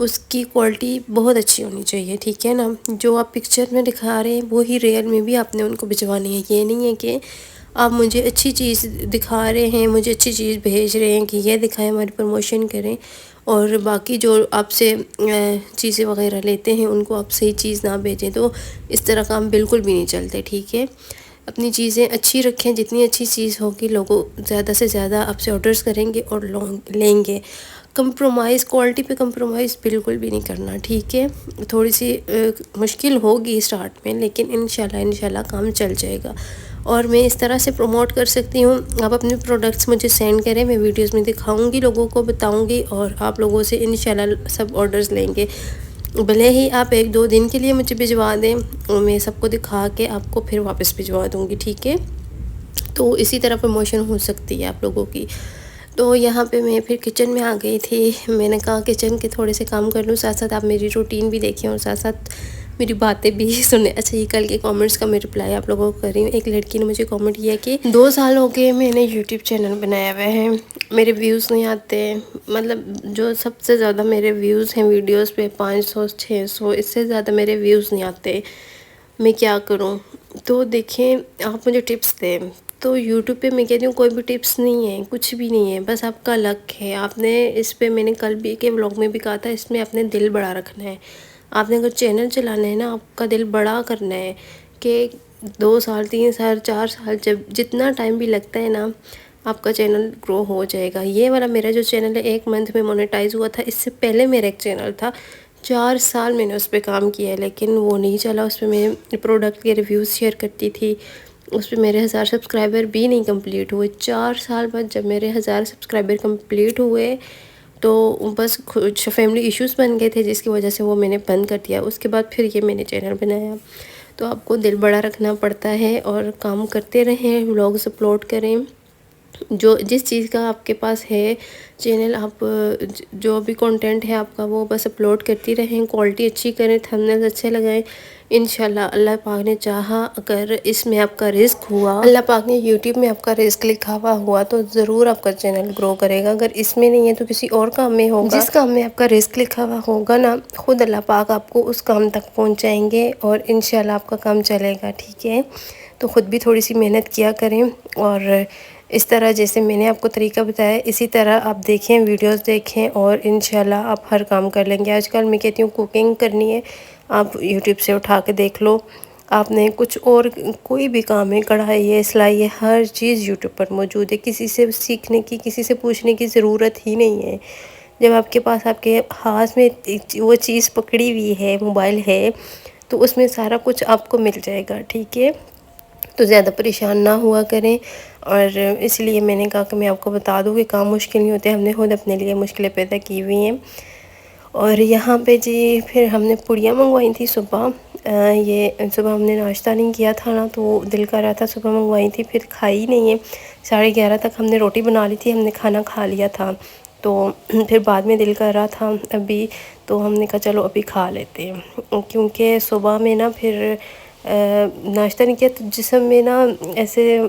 اس کی کوالٹی بہت اچھی ہونی چاہیے، ٹھیک ہے نا. جو آپ پکچر میں دکھا رہے ہیں وہی ریئل میں بھی آپ نے ان کو بھجوانی ہے. یہ نہیں ہے کہ آپ مجھے اچھی چیز دکھا رہے ہیں، مجھے اچھی چیز بھیج رہے ہیں کہ یہ دکھائیں، ہماری پروموشن کریں، اور باقی جو آپ سے چیزیں وغیرہ لیتے ہیں ان کو آپ صحیح چیز نہ بھیجیں. تو اس طرح کام بالکل بھی نہیں چلتے، ٹھیک ہے. اپنی چیزیں اچھی رکھیں، جتنی اچھی چیز ہوگی لوگوں زیادہ سے زیادہ آپ سے آرڈرز کریں گے اور لیں گے. کمپرومائز، کوالٹی پہ کمپرومائز بالکل بھی نہیں کرنا، ٹھیک ہے. تھوڑی سی مشکل ہوگی اسٹارٹ میں، لیکن انشاءاللہ کام چل جائے گا. اور میں اس طرح سے پروموٹ کر سکتی ہوں. آپ اپنے پروڈکٹس مجھے سینڈ کریں، میں ویڈیوز میں دکھاؤں گی، لوگوں کو بتاؤں گی، اور آپ لوگوں سے انشاءاللہ سب آرڈرز لیں گے. بھلے ہی آپ 1-2 دن کے لیے مجھے بھجوا دیں، میں سب کو دکھا کے آپ کو پھر واپس بھجوا دوں گی، ٹھیک ہے. تو اسی طرح پروموشن ہو سکتی ہے آپ لوگوں کی. تو یہاں پہ میں پھر کچن میں آ گئی تھی. میں نے کہا کچن کے تھوڑے سے کام کر لوں، ساتھ ساتھ آپ میری روٹین بھی دیکھیں اور ساتھ ساتھ میری باتیں بھی سنیں. اچھا، یہ کل کے کامنٹس کا میں رپلائی آپ لوگوں کو کر رہی ہوں. ایک لڑکی نے مجھے کامنٹ کیا کہ 2 سال ہو گئے میں نے یوٹیوب چینل بنایا ہوا ہے، میرے ویوز نہیں آتے. مطلب جو سب سے زیادہ میرے ویوز ہیں ویڈیوز پہ 500-600، اس سے زیادہ میرے ویوز نہیں آتے، میں کیا کروں. تو دیکھیں، آپ مجھے ٹپس دیں. تو یوٹیوب پہ میں کہتی ہوں کوئی بھی ٹپس نہیں ہے، کچھ بھی نہیں ہے، بس آپ کا لک ہے. آپ نے اس پہ، میں نے کل بھی کے ولاگ میں بھی کہا تھا، اس میں اپنے دل بڑا رکھنا ہے. آپ نے اگر چینل چلانا ہے نا، آپ کا دل بڑا کرنا ہے کہ 2 سال 3 سال 4 سال، جتنا ٹائم بھی لگتا ہے نا، آپ کا چینل گرو ہو جائے گا. یہ والا میرا جو چینل ہے 1 منتھ میں مونیٹائز ہوا تھا. اس سے پہلے میرا ایک چینل تھا، 4 سال میں نے اس پہ کام کیا ہے، لیکن وہ نہیں چلا. اس پہ میں پروڈکٹ کے ریویوز شیئر کرتی تھی. اس پہ میرے 1000 سبسکرائبر بھی نہیں کمپلیٹ ہوئے. 4 سال بعد جب میرے 1000 سبسکرائبر کمپلیٹ ہوئے تو بس فیملی ایشوز بن گئے تھے، جس کی وجہ سے وہ میں نے بند کر دیا. اس کے بعد پھر یہ میں نے چینل بنایا. تو آپ کو دل بڑا رکھنا پڑتا ہے اور کام کرتے رہیں، ولاگز اپلوڈ کریں. جو جس چیز کا آپ کے پاس ہے چینل، آپ جو بھی کنٹینٹ ہے آپ کا وہ بس اپلوڈ کرتی رہیں، کوالٹی اچھی کریں، تھمبنیل اچھے لگائیں. انشاءاللہ اللہ پاک نے چاہا، اگر اس میں آپ کا رزق ہوا، اللہ پاک نے یوٹیوب میں آپ کا رزق لکھا ہوا تو ضرور آپ کا چینل گرو کرے گا. اگر اس میں نہیں ہے تو کسی اور کام میں ہوگا. جس کام میں آپ کا رزق لکھا ہوا ہوگا نا، خود اللہ پاک آپ کو اس کام تک پہنچائیں گے اور انشاءاللہ آپ کا کام چلے گا، ٹھیک ہے. تو خود بھی تھوڑی سی محنت کیا کریں، اور اس طرح جیسے میں نے آپ کو طریقہ بتایا اسی طرح آپ دیکھیں، ویڈیوز دیکھیں، اور انشاءاللہ آپ ہر کام کر لیں گے. آج کل میں کہتی ہوں کوکنگ کرنی ہے، آپ یوٹیوب سے اٹھا کے دیکھ لو. آپ نے کچھ اور کوئی بھی کام ہے، کڑھائی ہے، سلائی ہے، ہر چیز یوٹیوب پر موجود ہے. کسی سے سیکھنے کی، کسی سے پوچھنے کی ضرورت ہی نہیں ہے. جب آپ کے پاس، آپ کے ہاتھ میں وہ چیز پکڑی ہوئی ہے، موبائل ہے، تو اس میں سارا کچھ آپ کو مل جائے گا، ٹھیک ہے. تو زیادہ پریشان نہ ہوا کریں. اور اس لیے میں نے کہا کہ میں آپ کو بتا دوں کہ کام مشکل نہیں ہوتے، ہم نے خود اپنے لیے مشکلیں پیدا کی ہوئی ہیں. اور یہاں پہ جی پھر ہم نے پوڑیاں منگوائی تھی صبح. یہ صبح ہم نے ناشتہ نہیں کیا تھا نا، تو دل کر رہا تھا، صبح منگوائی تھی، پھر کھائی نہیں ہے. 11:30 تک ہم نے روٹی بنا لی تھی، ہم نے کھانا کھا لیا تھا. تو پھر بعد میں دل کر رہا تھا ابھی، تو ہم نے کہا چلو ابھی کھا لیتے ہیں، کیونکہ صبح میں نا پھر ناشتہ نہیں کیا تو جسم میں نا ایسے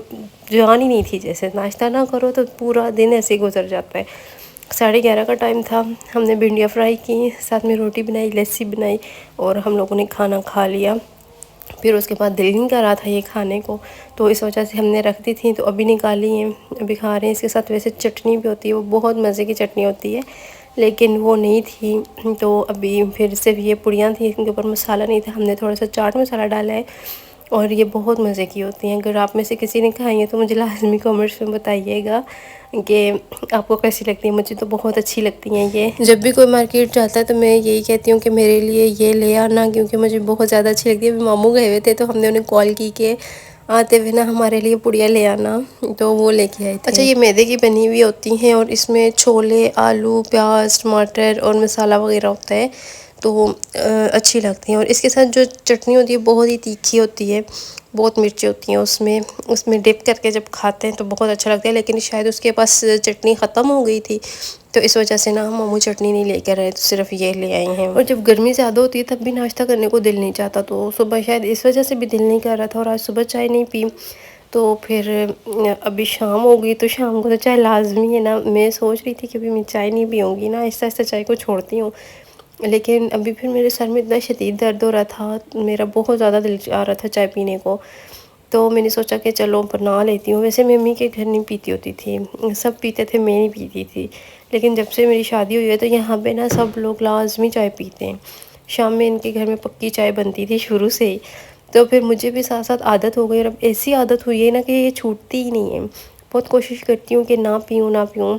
جان ہی نہیں تھی. جیسے ناشتہ نہ کرو تو پورا دن ایسے ہی گزر جاتا ہے. 11:30 کا ٹائم تھا. ہم نے بھنڈیاں فرائی کی، ساتھ میں روٹی بنائی، لسی بنائی، اور ہم لوگوں نے کھانا کھا لیا. پھر اس کے بعد دل نہیں کر رہا تھا یہ کھانے کو، تو اس وجہ سے ہم نے رکھ دی تھیں، تو ابھی نکالی ہیں، ابھی کھا رہے ہیں. اس کے ساتھ ویسے چٹنی بھی ہوتی ہے، وہ بہت مزے کی چٹنی ہوتی ہے، لیکن وہ نہیں تھی. تو ابھی پھر صرف یہ پوڑیاں تھیں، ان کے اوپر مسالہ نہیں تھا. ہم نے تھوڑا سا چاٹ مسالہ ڈالا ہے، اور یہ بہت مزے کی ہوتی ہیں. اگر آپ میں سے کسی نے کھائی ہیں تو مجھے لازمی کمنٹس میں بتائیے گا کہ آپ کو کیسی لگتی ہیں. مجھے تو بہت اچھی لگتی ہیں. یہ جب بھی کوئی مارکیٹ جاتا ہے تو میں یہی کہتی ہوں کہ میرے لیے یہ لے آنا، کیونکہ مجھے بہت زیادہ اچھی لگتی ہے. ابھی ماموں گئے ہوئے تھے تو ہم نے انہیں کال کی کہ آتے ہوئے نا ہمارے لیے پوڑیاں لے آنا، تو وہ لے کے آئے تھے. اچھا، یہ میدے کی بنی ہوئی ہوتی ہیں، اور اس میں چھولے، آلو، پیاز، ٹماٹر اور مسالہ وغیرہ ہوتا ہے، تو اچھی لگتی ہیں. اور اس کے ساتھ جو چٹنی ہوتی ہے بہت ہی تیکھی ہوتی ہے، بہت مرچی ہوتی ہیں اس میں ڈپ کر کے جب کھاتے ہیں تو بہت اچھا لگتا ہے. لیکن شاید اس کے پاس چٹنی ختم ہو گئی تھی، تو اس وجہ سے نا ماموں چٹنی نہیں لے کر آئے، تو صرف یہ لے آئی ہیں. اور جب گرمی زیادہ ہوتی ہے تب بھی ناشتہ کرنے کو دل نہیں چاہتا، تو صبح شاید اس وجہ سے بھی دل نہیں کر رہا تھا، اور آج صبح چائے نہیں پی. تو پھر ابھی شام ہو گئی، تو شام کو تو چائے لازمی ہے نا. میں سوچ رہی تھی کہ ابھی میں چائے نہیں پیوں گی نا، آہستہ آہستہ چائے کو چھوڑتی ہوں. لیکن ابھی پھر میرے سر میں اتنا شدید درد ہو رہا تھا، میرا بہت زیادہ دل چاہ رہا تھا چائے پینے کو، تو میں نے سوچا کہ چلو بنا لیتی ہوں۔ ویسے میں امی کے گھر نہیں پیتی ہوتی تھی، سب پیتے تھے، میں نہیں پیتی تھی، لیکن جب سے میری شادی ہوئی ہے تو یہاں پہ نا سب لوگ لازمی چائے پیتے ہیں۔ شام میں ان کے گھر میں پکی چائے بنتی تھی شروع سے ہی، تو پھر مجھے بھی ساتھ ساتھ عادت ہو گئی، اور اب ایسی عادت ہوئی ہے نا کہ یہ چھوٹتی ہی نہیں ہے۔ بہت کوشش کرتی ہوں کہ نہ پیوں نہ پیوں،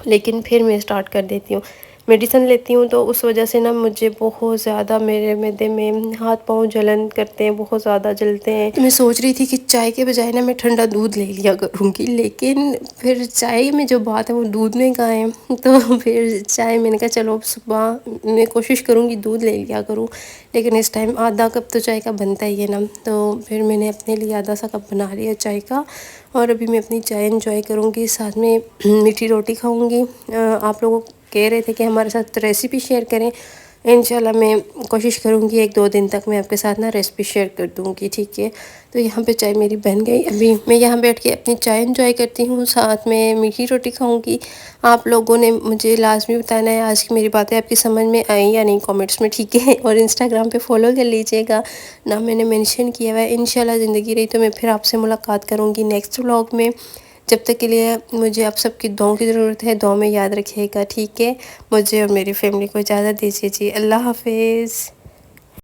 لیکن پھر میں سٹارٹ کر دیتی ہوں۔ میڈیسن لیتی ہوں تو اس وجہ سے نا مجھے بہت زیادہ میرے معدے میں ہاتھ پاؤں جلن کرتے ہیں، بہت زیادہ جلتے ہیں۔ میں سوچ رہی تھی کہ چائے کے بجائے نا میں ٹھنڈا دودھ لے لیا کروں گی، لیکن پھر چائے میں جو بات ہے وہ دودھ میں کہاں ہے، تو پھر چائے میں نے کہا چلو صبح میں کوشش کروں گی دودھ لے لیا کروں، لیکن اس ٹائم آدھا کپ تو چائے کا بنتا ہی ہے نا، تو پھر میں نے اپنے لیے آدھا سا کپ بنا لیا چائے کا، اور ابھی میں اپنی چائے انجوائے کروں گی، ساتھ میں میٹھی روٹی کھاؤں گی۔ آپ لوگوں کہہ رہے تھے کہ ہمارے ساتھ ریسیپی شیئر کریں، انشاءاللہ میں کوشش کروں گی 1-2 دن تک میں آپ کے ساتھ نا ریسیپی شیئر کر دوں گی، ٹھیک ہے؟ تو یہاں پہ چائے میری بن گئی، ابھی میں یہاں بیٹھ کے اپنی چائے انجوائے کرتی ہوں، ساتھ میں میٹھی روٹی کھاؤں گی۔ آپ لوگوں نے مجھے لازمی بتانا ہے آج کی میری باتیں آپ کی سمجھ میں آئیں یا نہیں کامنٹس میں، ٹھیک ہے؟ اور انسٹاگرام پہ فالو کر لیجئے گا، نہ میں نے منشن کیا ہوا ہے۔ انشاءاللہ زندگی رہی تو میں پھر آپ سے ملاقات کروں گی نیکسٹ ولاگ میں۔ جب تک کے لیے مجھے آپ سب کی دعاؤں کی ضرورت ہے، دعاؤں میں یاد رکھیے گا، ٹھیک ہے؟ مجھے اور میری فیملی کو اجازت دیجیے جی، اللہ حافظ۔